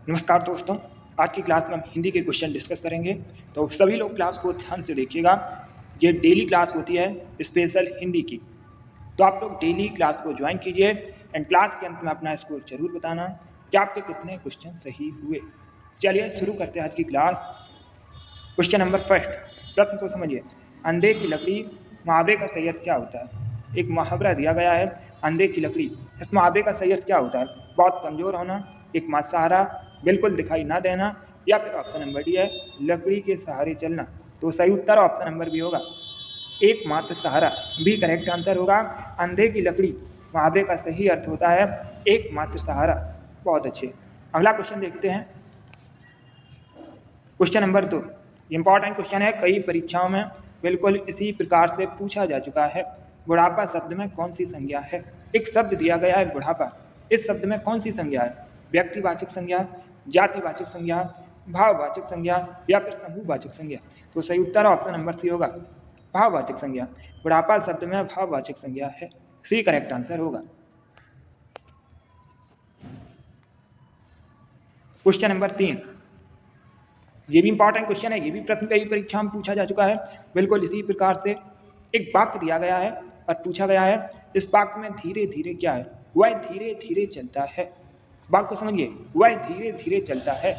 नमस्कार दोस्तों, आज की क्लास में हम हिंदी के क्वेश्चन डिस्कस करेंगे। तो सभी लोग क्लास को ध्यान से देखिएगा। ये डेली क्लास होती है स्पेशल हिंदी की, तो आप लोग डेली क्लास को ज्वाइन कीजिए एंड क्लास के अंत में अपना स्कोर जरूर बताना कि आपके कितने क्वेश्चन सही हुए। चलिए शुरू करते हैं आज की क्लास। क्वेश्चन नंबर फर्स्ट, प्रश्न को समझिए। अंधे की लकड़ी मुहावरे का सही अर्थ क्या होता है? एक मुहावरा दिया गया है, अंधे की लकड़ी। इस मुहावरे का सही अर्थ क्या होता है? बहुत कमजोर होना, एक मात्र सहारा, बिल्कुल दिखाई ना देना, या फिर ऑप्शन नंबर डी है लकड़ी के सहारे चलना। तो सही उत्तर ऑप्शन नंबर बी होगा, एक मात्र सहारा। बी करेक्ट आंसर होगा। अंधे की लकड़ी मुहावरे का सही अर्थ होता है एक मात्र सहारा। बहुत अच्छे। अगला क्वेश्चन देखते हैं। क्वेश्चन नंबर 2 इंपॉर्टेंट क्वेश्चन है, कई परीक्षाओं में बिल्कुल इसी प्रकार से पूछा जा चुका है। बुढ़ापा शब्द में कौन सी संज्ञा है? एक शब्द दिया गया है बुढ़ापा, इस शब्द में कौन सी संज्ञा है? व्यक्तिवाचक संज्ञा, जातिवाचक संज्ञा, भाववाचक संज्ञा, या फिर समूहवाचक संज्ञा? तो सही उत्तर ऑप्शन नंबर सी होगा, भाववाचक संज्ञा। बुढ़ापा शब्द में भाववाचक संज्ञा है, सी करेक्ट आंसर होगा। क्वेश्चन नंबर 3, ये भी इंपॉर्टेंट क्वेश्चन है, ये भी प्रश्न कई परीक्षा में पूछा जा चुका है। बिल्कुल इसी प्रकार से एक वाक्य दिया गया है और पूछा गया है, इस वाक्य में धीरे धीरे क्या है? वह धीरे धीरे चलता है। वाक्य को समझिए, वह धीरे धीरे चलता है।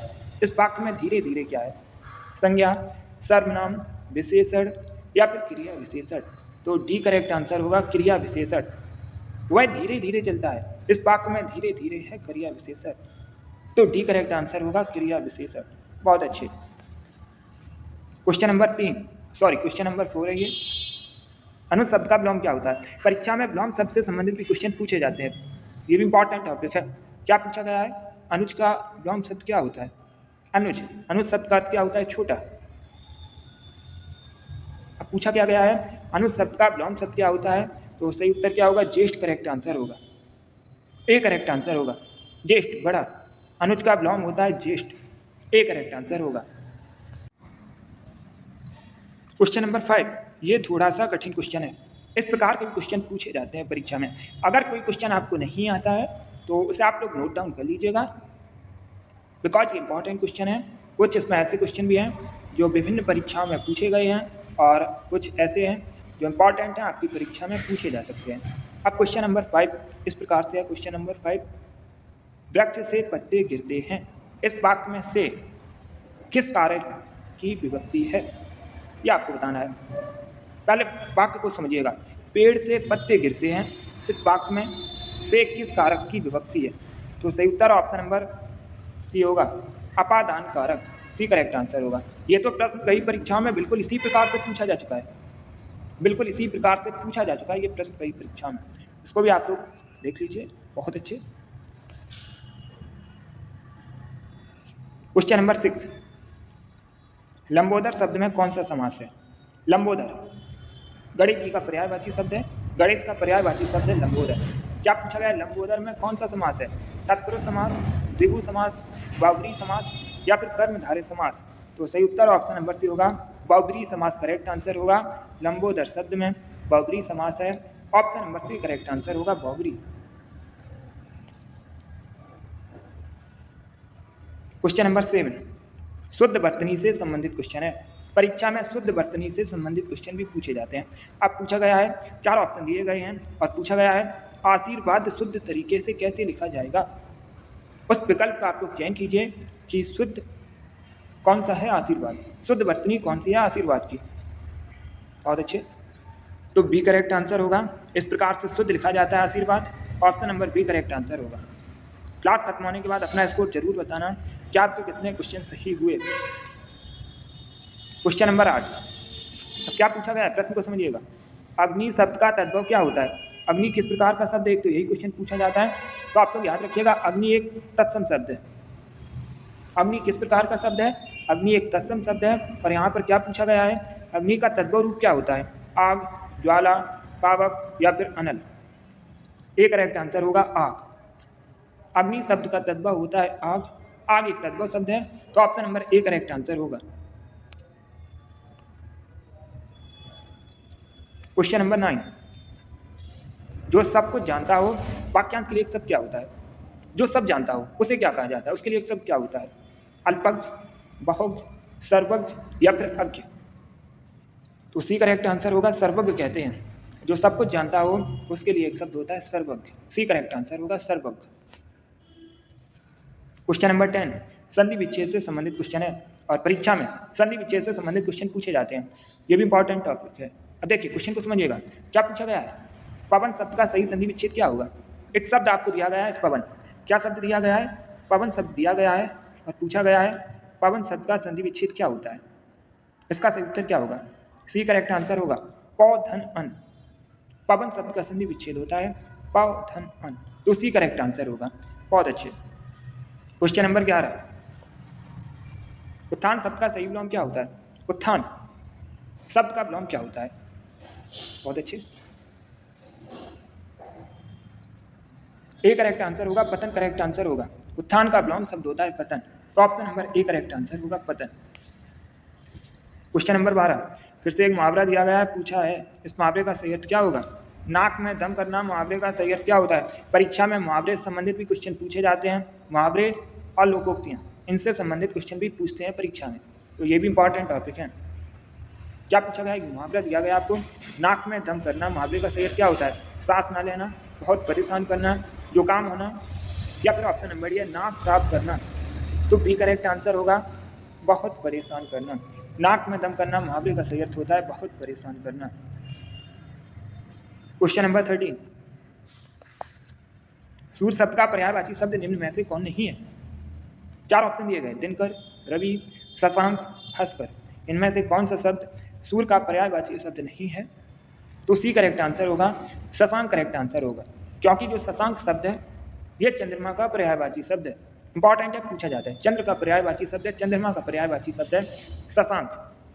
इस वाक्य में धीरे धीरे क्या है? संज्ञा, सर्वनाम, विशेषण, या फिर क्रिया विशेषण? तो डी करेक्ट आंसर होगा, क्रिया विशेषण। वह धीरे धीरे चलता है, इस वाक्य में धीरे धीरे है क्रिया विशेषण। तो डी करेक्ट आंसर होगा, क्रिया विशेषण। बहुत अच्छे। क्वेश्चन नंबर 4 है ये। अनुज शब्द का विलोम क्या होता है? परीक्षा में विलोम शब्द से संबंधित भी क्वेश्चन पूछे जाते हैं, ये भी इंपॉर्टेंट टॉपिक है। क्या पूछा गया है? अनुज का विलोम शब्द क्या होता है? अनुज शब्द का अर्थ क्या होता है? छोटा। अब पूछा क्या गया है, अनुज शब्द का विलोम शब्द क्या होता है? तो सही उत्तर क्या होगा? ज्येष्ठ करेक्ट आंसर होगा, ए करेक्ट आंसर होगा। ज्येष्ठ, बड़ा। अनुज का विलोम होता है ज्येष्ठ, ए करेक्ट आंसर होगा। क्वेश्चन नंबर 5, ये थोड़ा सा कठिन क्वेश्चन है। इस प्रकार के क्वेश्चन पूछे जाते हैं परीक्षा में। अगर कोई क्वेश्चन आपको नहीं आता है तो उसे आप लोग नोट डाउन कर लीजिएगा, बिकॉज ये इंपॉर्टेंट क्वेश्चन है। कुछ इसमें ऐसे क्वेश्चन भी हैं जो विभिन्न परीक्षाओं में पूछे गए हैं, और कुछ ऐसे हैं जो इंपॉर्टेंट हैं, आपकी परीक्षा में पूछे जा सकते हैं। अब क्वेश्चन नंबर 5 इस प्रकार से है। क्वेश्चन नंबर 5, वृक्ष से पत्ते गिरते हैं, इस वाक्य में से किस कार्य की विभक्ति है? यह आपको बताना है। पहले वाक्य को समझिएगा। पेड़ से पत्ते गिरते हैं, इस वाक्य में से किस कारक की विभक्ति है? तो सही उत्तर ऑप्शन नंबर सी होगा, अपादान कारक, सी करेक्ट आंसर होगा। ये तो प्रश्न कई परीक्षाओं में बिल्कुल इसी प्रकार से पूछा जा चुका है, बिल्कुल इसी प्रकार से पूछा जा चुका है ये प्रश्न कई परीक्षा में। इसको भी आप लोग देख लीजिए, बहुत अच्छे। क्वेश्चन नंबर 6, लंबोदर शब्द में कौन सा समास है? लंबोदर गणित जी का पर्यायवाची शब्द है, गणित का पर्यायवाची शब्द है लंबोदर। क्या पूछा गया है? लंबोदर में कौन सा समास है? तत्पुरुष समास, द्विगु समास, बहुब्रीहि समास, या फिर कर्मधारय समास? तो सही उत्तर ऑप्शन नंबर सी होगा, बहुब्रीहि समास करेक्ट आंसर होगा। लंबोदर शब्द में बहुब्रीहि समास है, option number C correct answer होगा, बहुब्रीहि। क्वेश्चन नंबर 7, शुद्ध वर्तनी से संबंधित क्वेश्चन है। परीक्षा में शुद्ध वर्तनी से संबंधित क्वेश्चन भी पूछे जाते हैं। अब पूछा गया है, 4 ऑप्शन दिए गए हैं और पूछा गया है आशीर्वाद शुद्ध तरीके से कैसे लिखा जाएगा? उस विकल्प का आप लोग चयन कीजिए कि शुद्ध कौन सा है आशीर्वाद, शुद्ध वर्तनी कौन सी है आशीर्वाद की। बहुत अच्छे। तो बी करेक्ट आंसर होगा, इस प्रकार से शुद्ध लिखा जाता है आशीर्वाद, option number B correct answer होगा। क्लास खत्म होने के बाद अपना स्कोर जरूर बताना कि आपके कितने क्वेश्चन सही हुए। क्वेश्चन नंबर 8, अब क्या पूछा गया है? प्रश्न को समझिएगा। अग्नि शब्द का तद्भव क्या होता है? अग्नि किस प्रकार का शब्द है? एक तो यही क्वेश्चन पूछा जाता है, तो आप लोग याद रखिएगा, अग्नि एक तत्सम शब्द है। अग्नि किस प्रकार का शब्द है? अग्नि एक तत्सम शब्द है। और यहाँ पर क्या पूछा गया है? अग्नि का तद्भव रूप क्या होता है? आग, ज्वाला, पावक, या फिर अनल? एक करेक्ट आंसर होगा आग। अग्नि शब्द का तद्भव होता है आग, आग एक तद्भव शब्द है, तो option number A correct answer होगा। क्वेश्चन नंबर 9, जो सब कुछ जानता हो वाक्यांश के लिए एक शब्द क्या होता है? जो सब जानता हो उसे क्या कहा जाता है? उसके लिए एक शब्द क्या होता है? अल्पज्ञ, बहुज्ञ, सर्वज्ञ या फिर अज्ञ? तो सी करेक्ट आंसर होगा सर्वज्ञ कहते हैं। जो सब कुछ जानता हो उसके लिए एक शब्द होता है सर्वज्ञ। सी करेक्ट आंसर होगा सर्वज्ञ। क्वेश्चन नंबर 10 संधि विच्छेद से संबंधित क्वेश्चन है और परीक्षा में संधि विच्छेद से संबंधित क्वेश्चन पूछे जाते हैं। ये भी इंपॉर्टेंट टॉपिक है। अब देखिए क्वेश्चन को समझिएगा। क्या पूछा गया है? पवन शब्द का सही संधि विच्छेद क्या होगा? एक शब्द आपको दिया गया है पवन। क्या शब्द दिया गया है? पवन शब्द दिया गया है और पूछा गया है पवन शब्द का संधि विच्छेद क्या होता है? इसका सही उत्तर क्या होगा? सी करेक्ट आंसर होगा प धन अन। पवन शब्द का संधि विच्छेद होता है प धन अन। तो सी करेक्ट आंसर होगा। बहुत अच्छे। क्वेश्चन नंबर 11 उत्थान शब्द का सही विलोम क्या होता है? उत्थान शब्द का विलोम क्या होता है? बहुत अच्छे। ए करेक्ट आंसर होगा पतन करेक्ट आंसर होगा। उत्थान का विलोम शब्द होता है पतन। तो option number A correct answer होगा पतन। क्वेश्चन नंबर 12 फिर से एक मुहावरा दिया गया है, पूछा है इस मुहावरे का सही अर्थ क्या होगा? नाक में दम करना मुहावरे का सही अर्थ क्या होता है? परीक्षा में मुहावरे से संबंधित भी क्वेश्चन पूछे जाते हैं। मुहावरे और लोकोक्तियाँ इनसे संबंधित क्वेश्चन भी पूछते हैं परीक्षा में। तो ये भी इंपॉर्टेंट टॉपिक है। क्या पूछा गया? मुहावरा दिया गया आपको, नाक में दम करना मुहावरे का सही अर्थ क्या होता है? सांस ना लेना, बहुत परेशान करना, जुकाम होना या फिर ऑप्शन नंबर ये नाक साफ करना। तो बी करेक्ट आंसर होगा बहुत परेशान करना। नाक में दम करना मुहावरे का सही अर्थ होता है बहुत परेशान करना। क्वेश्चन नंबर 13 सूर्य शब्द का पर्यायवाची शब्द निम्न में से कौन नहीं है? 4 ऑप्शन दिए गए, दिनकर, रवि, शशांक, भास्कर। इनमें से कौन सा शब्द सूर्य का पर्यायवाची शब्द नहीं है? तो सी करेक्ट आंसर होगा शशांक करेक्ट आंसर होगा, क्योंकि जो शशांक शब्द है ये चंद्रमा का पर्यायवाची शब्द है। इंपॉर्टेंट है, पूछा जाता है। चंद्र का पर्यायवाची शब्द है, चंद्रमा का पर्यायवाची शब्द है शशांक।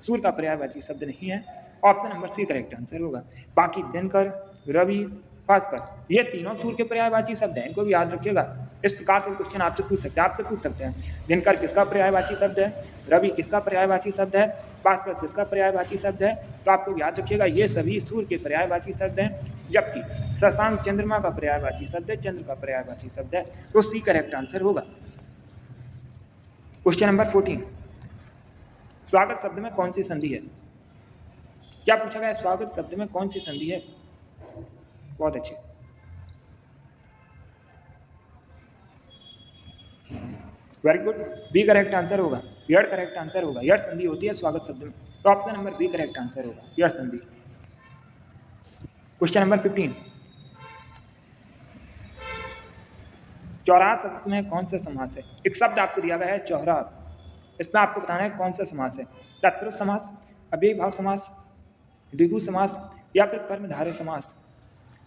सूर्य का पर्यायवाची शब्द नहीं है। Option number C correct answer होगा। बाकी दिनकर, रवि, भास्कर ये तीनों सूर्य के पर्यायवाची शब्द हैं, इनको भी याद रखिएगा। इस प्रकार से क्वेश्चन आपसे पूछ सकते हैं दिनकर किसका पर्यायवाची शब्द है, रवि किसका पर्यायवाची शब्द है, भास्कर किसका पर्यायवाची शब्द है। तो आपको याद रखिएगा ये सभी सूर्य के पर्यायवाची शब्द हैं, जबकि शशांक चंद्रमा का पर्यायवाची शब्द है, चंद्र का पर्यायवाची शब्द है। तो सी करेक्ट आंसर होगा। क्वेश्चन नंबर 14 स्वागत शब्द में कौन सी संधि है? क्या पूछा गया? स्वागत शब्द में कौन सी संधि है? बहुत अच्छे। Very good, B correct answer होगा। यड़ करेक्ट आंसर होगा। यड़ संधि होती है स्वागत शब्द में। तो option number B correct answer होगा, यड़ संधि। क्वेश्चन नंबर 15 चौराहा शब्द में कौन सा समास है? एक शब्द आपको दिया गया है चौराहा, इसमें आपको बताना है कौन सा समास है। तत्पुरुष समास, अव्ययीभाव समास, द्विगु समास या फिर कर्मधारय समास।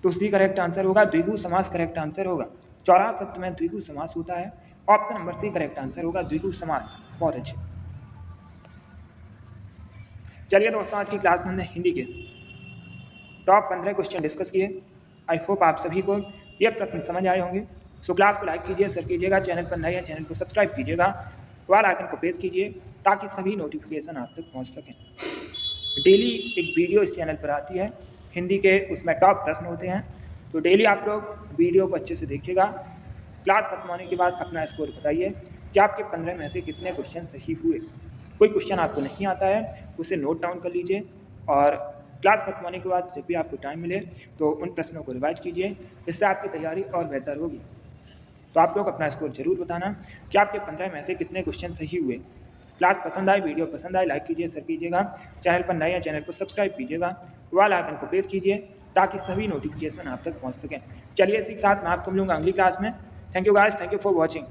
तो सी करेक्ट आंसर होगा द्विगु समास करेक्ट आंसर होगा। चौराहा शब्द में द्विगु समास होता है। Option number C correct answer होगा द्विगु समास। बहुत अच्छे। चलिए दोस्तों, आज की क्लास में हमने हिंदी के टॉप 15 क्वेश्चन डिस्कस किए। आई होप आप सभी को ये प्रश्न समझ आए होंगे। सो क्लास को लाइक कीजिए, शेयर कीजिएगा, चैनल पर नए हैं चैनल को सब्सक्राइब कीजिएगा, बेल आइकन को प्रेस कीजिए ताकि सभी नोटिफिकेशन आप तक पहुंच सकें। डेली एक वीडियो इस चैनल पर आती है हिंदी के, उसमें टॉप प्रश्न होते हैं। तो डेली आप लोग वीडियो को अच्छे से देखिएगा। क्लास खत्म होने के बाद अपना स्कोर बताइए कि आपके 15 में से कितने क्वेश्चन सही हुए। कोई क्वेश्चन आपको नहीं आता है उसे नोट डाउन कर लीजिए और क्लास खत्म होने के बाद जब भी आपको टाइम मिले तो उन प्रश्नों को रिवाइज कीजिए। इससे आपकी तैयारी और बेहतर होगी। तो आप लोग अपना स्कोर जरूर बताना कि आपके 15 में से कितने क्वेश्चन सही हुए। क्लास पसंद आए, वीडियो पसंद आए, लाइक कीजिए, शेयर कीजिएगा, चैनल पर नए हैं चैनल को सब्सक्राइब कीजिएगा, बेल आइकन को प्रेस कीजिए ताकि सभी नोटिफिकेशन आप तक पहुंच सकें। चलिए इसी के साथ मैं आपको मिलूंगा अगली क्लास में। Thank you guys, thank you for watching.